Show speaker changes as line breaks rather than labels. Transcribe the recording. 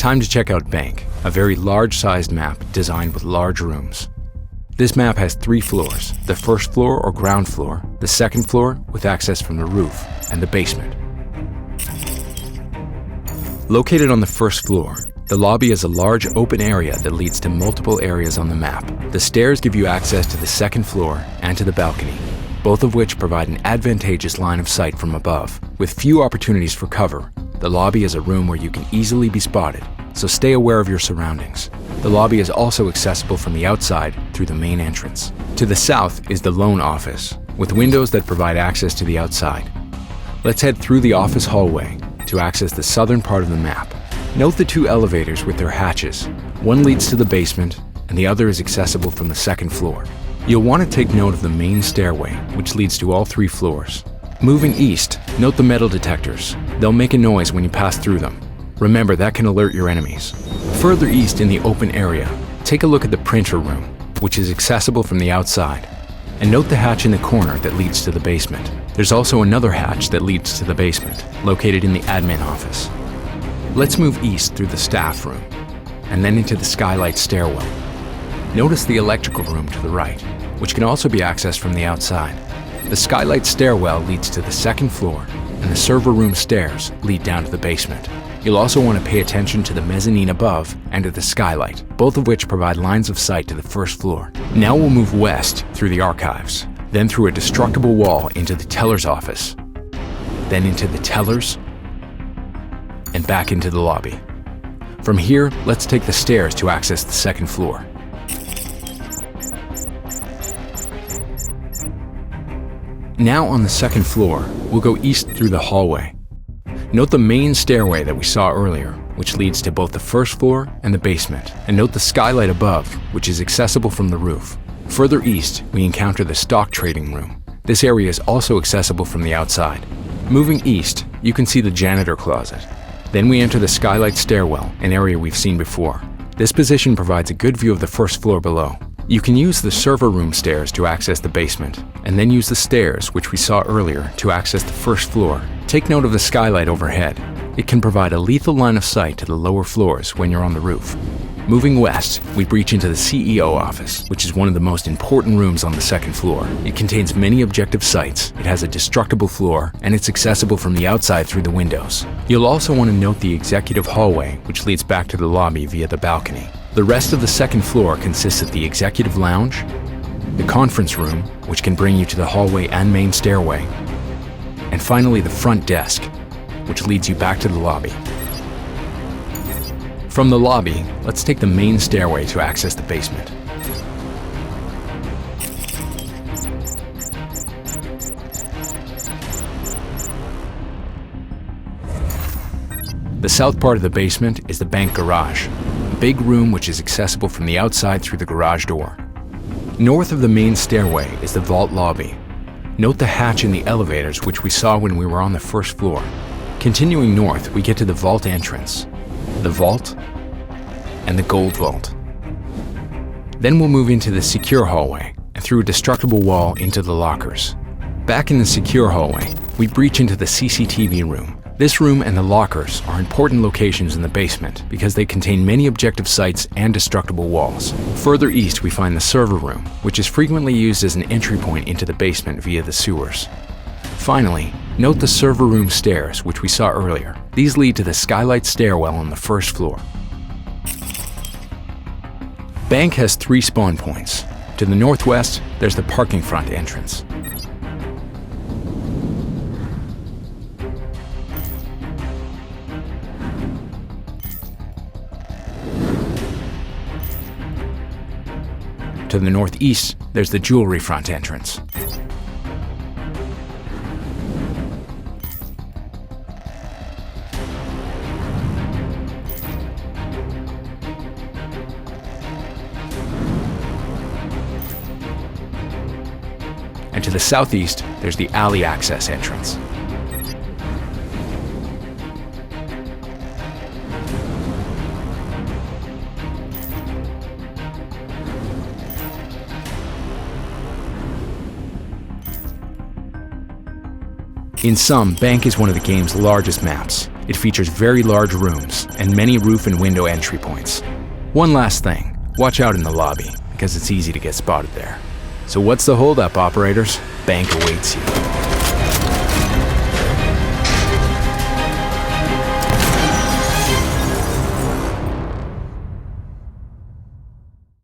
Time to check out Bank, a very large-sized map designed with large rooms. This map has 3 floors, the first floor or ground floor, the second floor with access from the roof, and the basement. Located on the first floor, the lobby is a large open area that leads to multiple areas on the map. The stairs give you access to the second floor and to the balcony, both of which provide an advantageous line of sight from above. With few opportunities for cover, the lobby is a room where you can easily be spotted, so stay aware of your surroundings. The lobby is also accessible from the outside through the main entrance. To the south is the loan office, with windows that provide access to the outside. Let's head through the office hallway to access the southern part of the map. Note the 2 elevators with their hatches. One leads to the basement, and the other is accessible from the second floor. You'll want to take note of the main stairway, which leads to all 3 floors. Moving east, note the metal detectors. They'll make a noise when you pass through them. Remember, that can alert your enemies. Further east in the open area, take a look at the printer room, which is accessible from the outside. And note the hatch in the corner that leads to the basement. There's also another hatch that leads to the basement, located in the admin office. Let's move east through the staff room, and then into the skylight stairwell. Notice the electrical room to the right, which can also be accessed from the outside. The skylight stairwell leads to the second floor, and the server room stairs lead down to the basement. You'll also want to pay attention to the mezzanine above and to the skylight, both of which provide lines of sight to the first floor. Now we'll move west through the archives, then through a destructible wall into the teller's office, then into the tellers, and back into the lobby. From here, let's take the stairs to access the second floor. Now on the second floor, we'll go east through the hallway. Note the main stairway that we saw earlier, which leads to both the first floor and the basement, and note the skylight above, which is accessible from the roof. Further east, we encounter the stock trading room. This area is also accessible from the outside. Moving east, you can see the janitor closet. Then we enter the skylight stairwell, an area we've seen before. This position provides a good view of the first floor below. You can use the server room stairs to access the basement, and then use the stairs, which we saw earlier, to access the first floor. Take note of the skylight overhead. It can provide a lethal line of sight to the lower floors when you're on the roof. Moving west, we breach into the CEO office, which is one of the most important rooms on the second floor. It contains many objective sights, it has a destructible floor, and it's accessible from the outside through the windows. You'll also want to note the executive hallway, which leads back to the lobby via the balcony. The rest of the second floor consists of the executive lounge, the conference room, which can bring you to the hallway and main stairway, and finally the front desk, which leads you back to the lobby. From the lobby, let's take the main stairway to access the basement. The south part of the basement is the bank garage, a big room which is accessible from the outside through the garage door. North of the main stairway is the vault lobby. Note the hatch in the elevators which we saw when we were on the first floor. Continuing north, we get to the vault entrance, the vault, and the gold vault. Then we'll move into the secure hallway and through a destructible wall into the lockers. Back in the secure hallway, we breach into the CCTV room. This room and the lockers are important locations in the basement because they contain many objective sights and destructible walls. Further east, we find the server room, which is frequently used as an entry point into the basement via the sewers. Finally, note the server room stairs, which we saw earlier. These lead to the skylight stairwell on the first floor. Bank has 3 spawn points. To the northwest, there's the parking front entrance. To the northeast, there's the jewelry front entrance. And to the southeast, there's the alley access entrance. In sum, Bank is one of the game's largest maps. It features very large rooms and many roof and window entry points. One last thing, watch out in the lobby, because it's easy to get spotted there. So what's the holdup, operators? Bank awaits you.